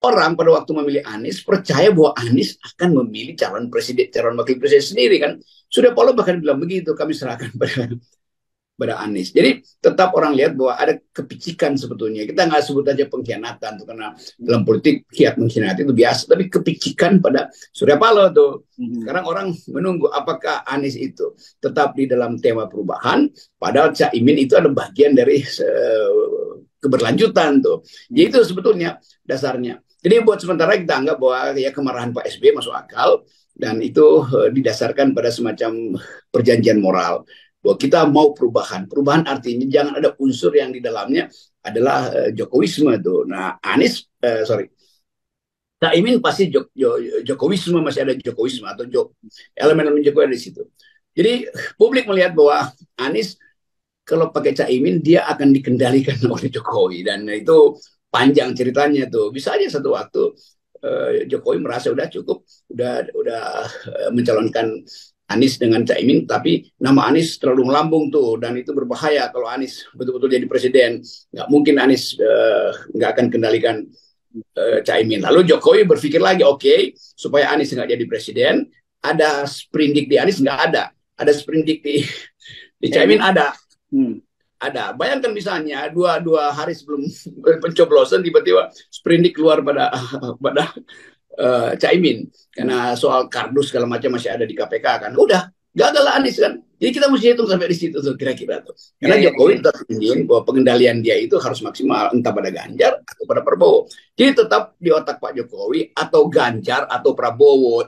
orang pada waktu memilih Anies percaya bahwa Anies akan memilih calon presiden, calon wakil presiden sendiri kan. Surya Paloh bahkan bilang begitu, kami serahkan pada Anies. Jadi tetap orang lihat bahwa ada kepicikan sebetulnya. Kita nggak sebut aja pengkhianatan tuh, karena dalam politik kiat mengkhianati itu biasa, tapi kepicikan pada Surya Paloh tuh. Sekarang orang menunggu apakah Anies itu tetap di dalam tema perubahan, padahal Caimin itu ada bagian dari keberlanjutan tuh. Jadi itu sebetulnya dasarnya. Jadi buat sementara kita anggap bahwa ya kemarahan Pak SBY masuk akal dan itu didasarkan pada semacam perjanjian moral bahwa kita mau perubahan. Perubahan artinya jangan ada unsur yang di dalamnya adalah Jokowisme tuh. Nah, Anies sorry. Caimin pasti Jokowisme, masih ada Jokowisme atau elemen-elemen Jokowi ada di situ. Jadi publik melihat bahwa Anies kalau pakai Caimin dia akan dikendalikan oleh Jokowi dan itu panjang ceritanya tuh. Bisa aja satu waktu Jokowi merasa udah cukup, udah mencalonkan Anies dengan Caimin, tapi nama Anies terlalu melambung tuh dan itu berbahaya kalau Anies betul-betul jadi presiden. Nggak mungkin Anies nggak akan kendalikan Caimin. Lalu Jokowi berpikir lagi, oke, supaya Anies nggak jadi presiden, ada sprindik di Anies nggak ada, ada sprindik di Caimin ada. Ada. Bayangkan misalnya dua hari sebelum pencoblosan tiba-tiba sprindik keluar pada Caimin karena soal kardus segala macam masih ada di KPK kan. Udah gagal Anies kan. Jadi kita mesti hitung sampai di situ tuh kira-kira tuh. Karena Jokowi tetap ingin bahwa pengendalian dia itu harus maksimal entah pada Ganjar atau pada Prabowo. Jadi tetap di otak Pak Jokowi atau Ganjar atau Prabowo.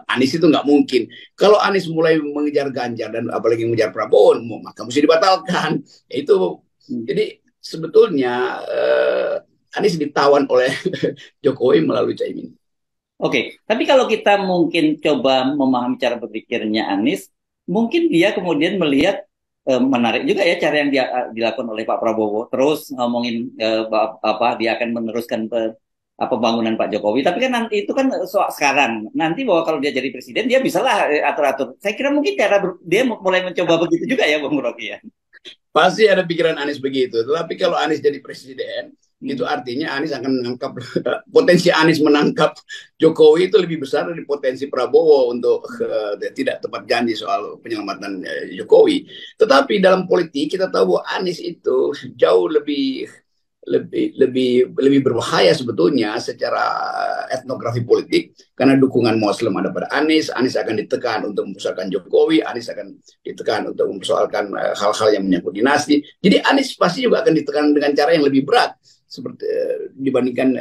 Anies itu nggak mungkin. Kalau Anies mulai mengejar Ganjar dan apalagi mengejar Prabowo, maka mesti dibatalkan. Itu jadi sebetulnya Anies ditawan oleh Jokowi melalui Caimin. Oke, tapi kalau kita mungkin coba memahami cara berpikirnya Anies, mungkin dia kemudian melihat menarik juga ya cara yang dilakukan oleh Pak Prabowo. Terus ngomongin apa dia akan meneruskan pembangunan Pak Jokowi. Tapi kan nanti itu kan soal sekarang. Nanti bahwa kalau dia jadi presiden dia bisalah atur-atur. Saya kira mungkin cara dia mulai mencoba begitu juga ya Bung Rocky ya. Pasti ada pikiran Anies begitu. Tetapi kalau Anies jadi presiden, itu artinya Anies akan menangkap potensi Anies menangkap Jokowi itu lebih besar dari potensi Prabowo untuk tidak tepat janji soal penyelamatan Jokowi. Tetapi dalam politik kita tahu bahwa Anies itu jauh lebih berbahaya sebetulnya secara etnografi politik karena dukungan Muslim ada pada Anies. Anies akan ditekan untuk mempersoalkan Jokowi, Anies akan ditekan untuk mempersoalkan hal-hal yang menyangkut dinasti. Jadi Anies pasti juga akan ditekan dengan cara yang lebih berat seperti dibandingkan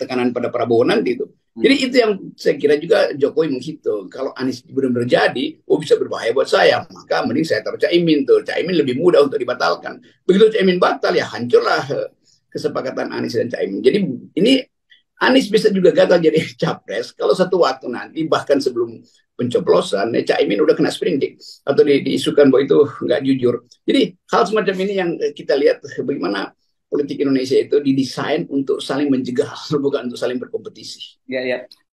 tekanan pada Prabowo nanti itu. Jadi itu yang saya kira juga Jokowi menghitung. Kalau Anies benar-benar jadi, bisa berbahaya buat saya, maka mending saya taruh Caimin tuh. Caimin lebih mudah untuk dibatalkan. Begitu Caimin batal ya hancurlah kesepakatan Anies dan Caimin. Jadi ini Anies bisa juga gagal jadi capres kalau satu waktu nanti bahkan sebelum pencoblosan Caimin udah kena sprindik atau diisukan bahwa itu nggak jujur. Jadi hal semacam ini yang kita lihat bagaimana politik Indonesia itu didesain untuk saling mencegah bukan untuk saling berkompetisi. Ya, ya.